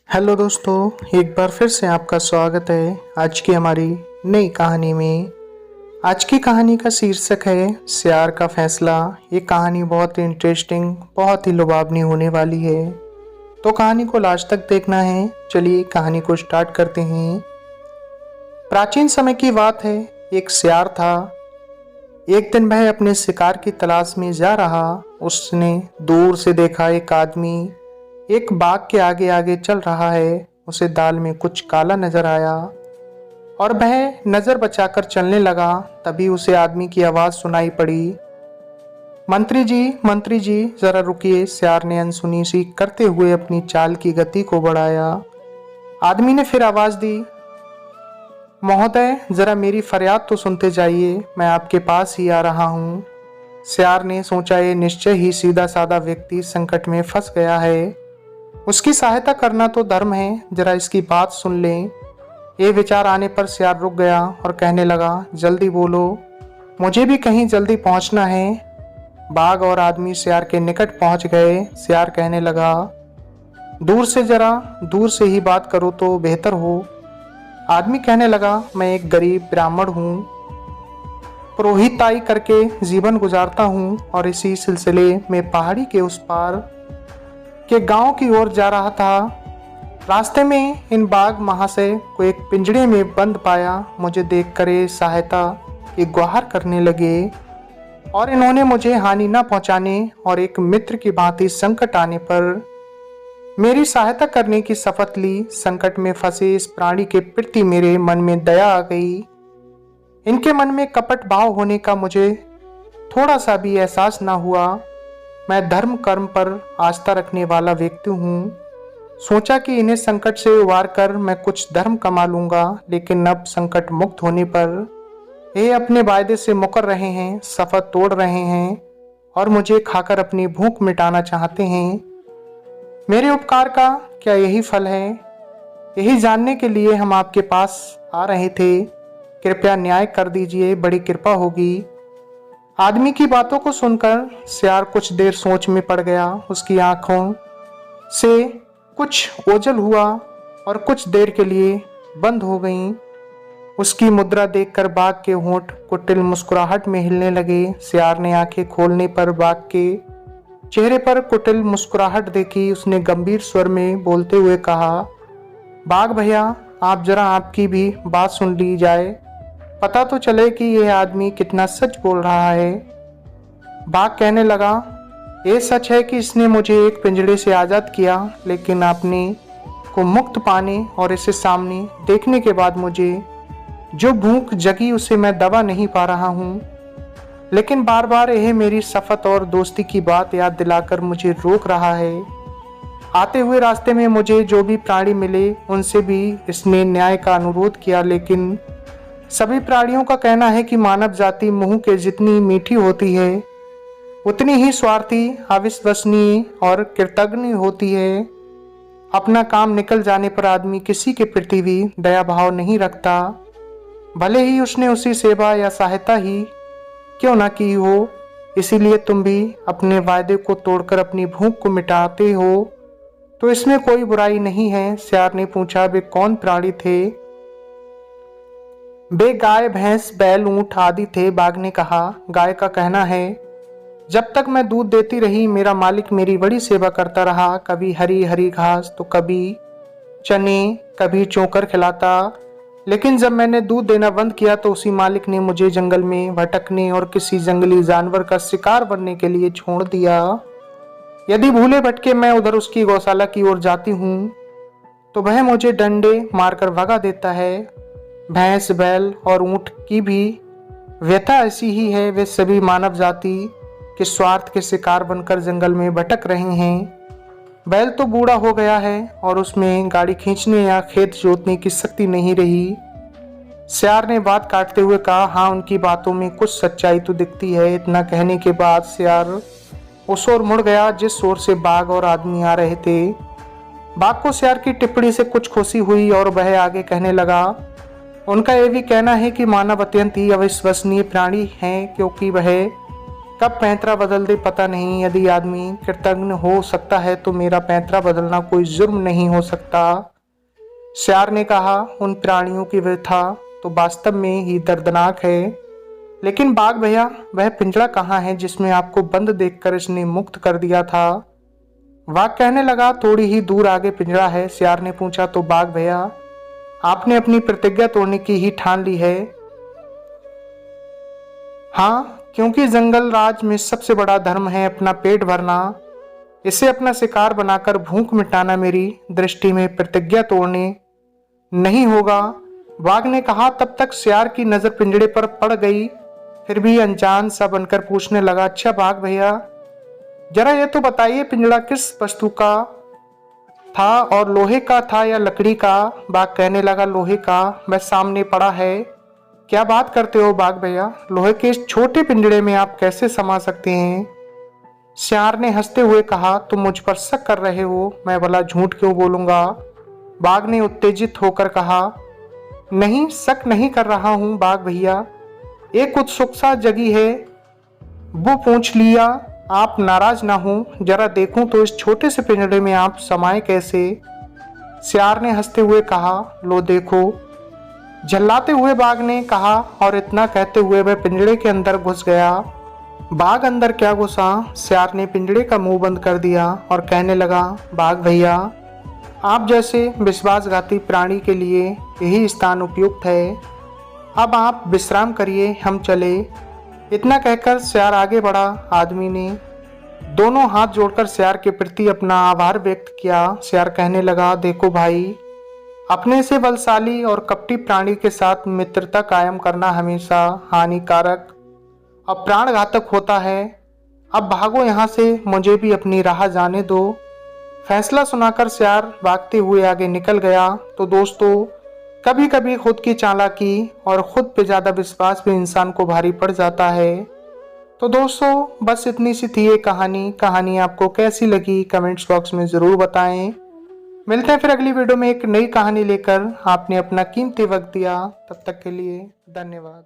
Hello दोस्तों, एक बार फिर से आपका स्वागत है आज की हमारी नई कहानी में। आज की कहानी का शीर्षक है सियार का फैसला। ये कहानी बहुत ही इंटरेस्टिंग, बहुत ही लुभावनी होने वाली है, तो कहानी को लास्ट तक देखना है। चलिए कहानी को स्टार्ट करते हैं। प्राचीन समय की बात है। एक सियार था। एक दिन वह अपने शिकार की तलाश में जा रहा। उसने दूर से देखा एक आदमी एक बाग के आगे आगे चल रहा है। उसे दाल में कुछ काला नजर आया और वह नजर बचाकर चलने लगा। तभी उसे आदमी की आवाज सुनाई पड़ी, मंत्री जी जरा रुकिए। सियार ने अनसुनी सी करते हुए अपनी चाल की गति को बढ़ाया। आदमी ने फिर आवाज दी, महोदय जरा मेरी फरियाद तो सुनते जाइए, मैं आपके पास ही आ रहा हूँ। सियार ने सोचा ये निश्चय ही सीधा साधा व्यक्ति संकट में फंस गया है। उसकी सहायता करना तो धर्म है, जरा इसकी बात सुन लें। ये विचार आने पर सियार रुक गया और कहने लगा, जल्दी बोलो, मुझे भी कहीं जल्दी पहुंचना है। बाघ और आदमी सियार के निकट पहुंच गए। सियार कहने लगा, दूर से ही बात करो तो बेहतर हो। आदमी कहने लगा, मैं एक गरीब ब्राह्मण हूँ, पुरोहिताई करके जीवन गुजारता हूँ और इसी सिलसिले में पहाड़ी के उस पार के गांव की ओर जा रहा था। रास्ते में इन बाघ महाशय को एक पिंजड़े में बंद पाया। मुझे देखकर ये सहायता की गुहार करने लगे और इन्होंने मुझे हानि न पहुंचाने और एक मित्र की भांति संकट आने पर मेरी सहायता करने की शपथ ली। संकट में फंसे इस प्राणी के प्रति मेरे मन में दया आ गई। इनके मन में कपट भाव होने का मुझे थोड़ा सा भी एहसास न हुआ। मैं धर्म कर्म पर आस्था रखने वाला व्यक्ति हूँ। सोचा कि इन्हें संकट से उबार कर मैं कुछ धर्म कमा लूंगा, लेकिन अब संकट मुक्त होने पर ये अपने वायदे से मुकर रहे हैं, शपथ तोड़ रहे हैं और मुझे खाकर अपनी भूख मिटाना चाहते हैं। मेरे उपकार का क्या यही फल है? यही जानने के लिए हम आपके पास आ रहे थे। कृपया न्याय कर दीजिए, बड़ी कृपा होगी। आदमी की बातों को सुनकर सियार कुछ देर सोच में पड़ गया। उसकी आंखों से कुछ ओझल हुआ और कुछ देर के लिए बंद हो गईं। उसकी मुद्रा देखकर बाघ के होंठ कुटिल मुस्कुराहट में हिलने लगे। सियार ने आंखें खोलने पर बाघ के चेहरे पर कुटिल मुस्कुराहट देखी। उसने गंभीर स्वर में बोलते हुए कहा, बाघ भैया, आप जरा आपकी भी बात सुन ली जाए, पता तो चले कि यह आदमी कितना सच बोल रहा है। बाघ कहने लगा, ये सच है कि इसने मुझे एक पिंजड़े से आज़ाद किया, लेकिन आपने को मुक्त पाने और इसे सामने देखने के बाद मुझे जो भूख जगी उसे मैं दबा नहीं पा रहा हूँ। लेकिन बार बार यह मेरी शपथ और दोस्ती की बात याद दिलाकर मुझे रोक रहा है। आते हुए रास्ते में मुझे जो भी प्राणी मिले उनसे भी इसने न्याय का अनुरोध किया, लेकिन सभी प्राणियों का कहना है कि मानव जाति मुंह के जितनी मीठी होती है उतनी ही स्वार्थी, अविश्वसनीय और कृतज्ञ होती है। अपना काम निकल जाने पर आदमी किसी के प्रति भी दया भाव नहीं रखता, भले ही उसने उसकी सेवा या सहायता ही क्यों ना की हो। इसीलिए तुम भी अपने वायदे को तोड़कर अपनी भूख को मिटाते हो, तो इसमें कोई बुराई नहीं है। सियार ने पूछा, वे कौन प्राणी थे? वे गाय, भैंस, बैल, ऊंट आदि थे। बाघ ने कहा, गाय का कहना है, जब तक मैं दूध देती रही मेरा मालिक मेरी बड़ी सेवा करता रहा। कभी हरी हरी घास तो कभी चने, कभी चोकर खिलाता। लेकिन जब मैंने दूध देना बंद किया तो उसी मालिक ने मुझे जंगल में भटकने और किसी जंगली जानवर का शिकार बनने के लिए छोड़ दिया। यदि भूले भटके मैं उधर उसकी गौशाला की ओर जाती हूँ तो वह मुझे डंडे मारकर भगा देता है। भैंस, बैल और ऊंट की भी व्यथा ऐसी ही है। वे सभी मानव जाति के स्वार्थ के शिकार बनकर जंगल में भटक रहे हैं। बैल तो बूढ़ा हो गया है और उसमें गाड़ी खींचने या खेत जोतने की शक्ति नहीं रही। सियार ने बात काटते हुए कहा, हाँ, उनकी बातों में कुछ सच्चाई तो दिखती है। इतना कहने के बाद सियार उस ओर मुड़ गया जिस ओर से बाघ और आदमी आ रहे थे। बाघ को सियार की टिप्पणी से कुछ खुशी हुई और वह आगे कहने लगा, उनका यह भी कहना है कि मानव अत्यंत ही अविश्वसनीय प्राणी है, क्योंकि वह कब पैंतरा बदल दे पता नहीं। यदि आदमी कृतज्ञ हो सकता है तो मेरा पैंतरा बदलना कोई जुर्म नहीं हो सकता। सियार ने कहा, उन प्राणियों की व्यथा तो वास्तव में ही दर्दनाक है, लेकिन बाघ भैया वह पिंजरा कहाँ है जिसमें आपको बंद देखकर इसने मुक्त कर दिया था। बाघ कहने लगा, थोड़ी ही दूर आगे पिंजरा है। सियार ने पूछा, तो बाघ भैया आपने अपनी प्रतिज्ञा तोड़ने की ही ठान ली है? हाँ, क्योंकि जंगल राज में सबसे बड़ा धर्म है अपना पेट भरना। इसे अपना शिकार बनाकर भूख मिटाना मेरी दृष्टि में प्रतिज्ञा तोड़ने नहीं होगा। बाघ ने कहा। तब तक सियार की नजर पिंजड़े पर पड़ गई, फिर भी अनजान सा बनकर पूछने लगा, अच्छा बाघ भैया जरा ये तो बताइए पिंजड़ा किस वस्तु का था, और लोहे का था या लकड़ी का? बाघ कहने लगा, लोहे का, वह सामने पड़ा है। क्या बात करते हो बाघ भैया, लोहे के इस छोटे पिंजड़े में आप कैसे समा सकते हैं? सियार ने हंसते हुए कहा, तुम मुझ पर शक कर रहे हो, मैं भला झूठ क्यों बोलूंगा? बाघ ने उत्तेजित होकर कहा, नहीं शक नहीं कर रहा हूं बाघ भैया, एक उत्सुकता जगी है, वो पूछ लिया। आप नाराज ना हो, जरा देखूं तो इस छोटे से पिंजड़े में आप समाये कैसे? सियार ने हंसते हुए कहा, लो देखो। झल्लाते हुए बाघ ने कहा, और इतना कहते हुए वह पिंजड़े के अंदर घुस गया। बाघ अंदर क्या घुसा, सियार ने पिंजड़े का मुंह बंद कर दिया और कहने लगा, बाघ भैया आप जैसे विश्वासघाती प्राणी के लिए यही स्थान उपयुक्त है। अब आप विश्राम करिए, हम चले। इतना कहकर सियार आगे बढ़ा। आदमी ने दोनों हाथ जोड़कर सियार के प्रति अपना आभार व्यक्त किया। सियार कहने लगा, देखो भाई, अपने से बलशाली और कपटी प्राणी के साथ मित्रता कायम करना हमेशा हानिकारक और प्राणघातक होता है। अब भागो यहाँ से, मुझे भी अपनी राह जाने दो। फैसला सुनाकर सियार भागते हुए आगे निकल गया। तो दोस्तों, कभी कभी खुद की चालाकी और खुद पे ज़्यादा विश्वास भी इंसान को भारी पड़ जाता है। तो दोस्तों, बस इतनी सी थी ये कहानी आपको कैसी लगी कमेंट्स बॉक्स में ज़रूर बताएं। मिलते हैं फिर अगली वीडियो में एक नई कहानी लेकर। आपने अपना कीमती वक्त दिया, तब तक के लिए धन्यवाद।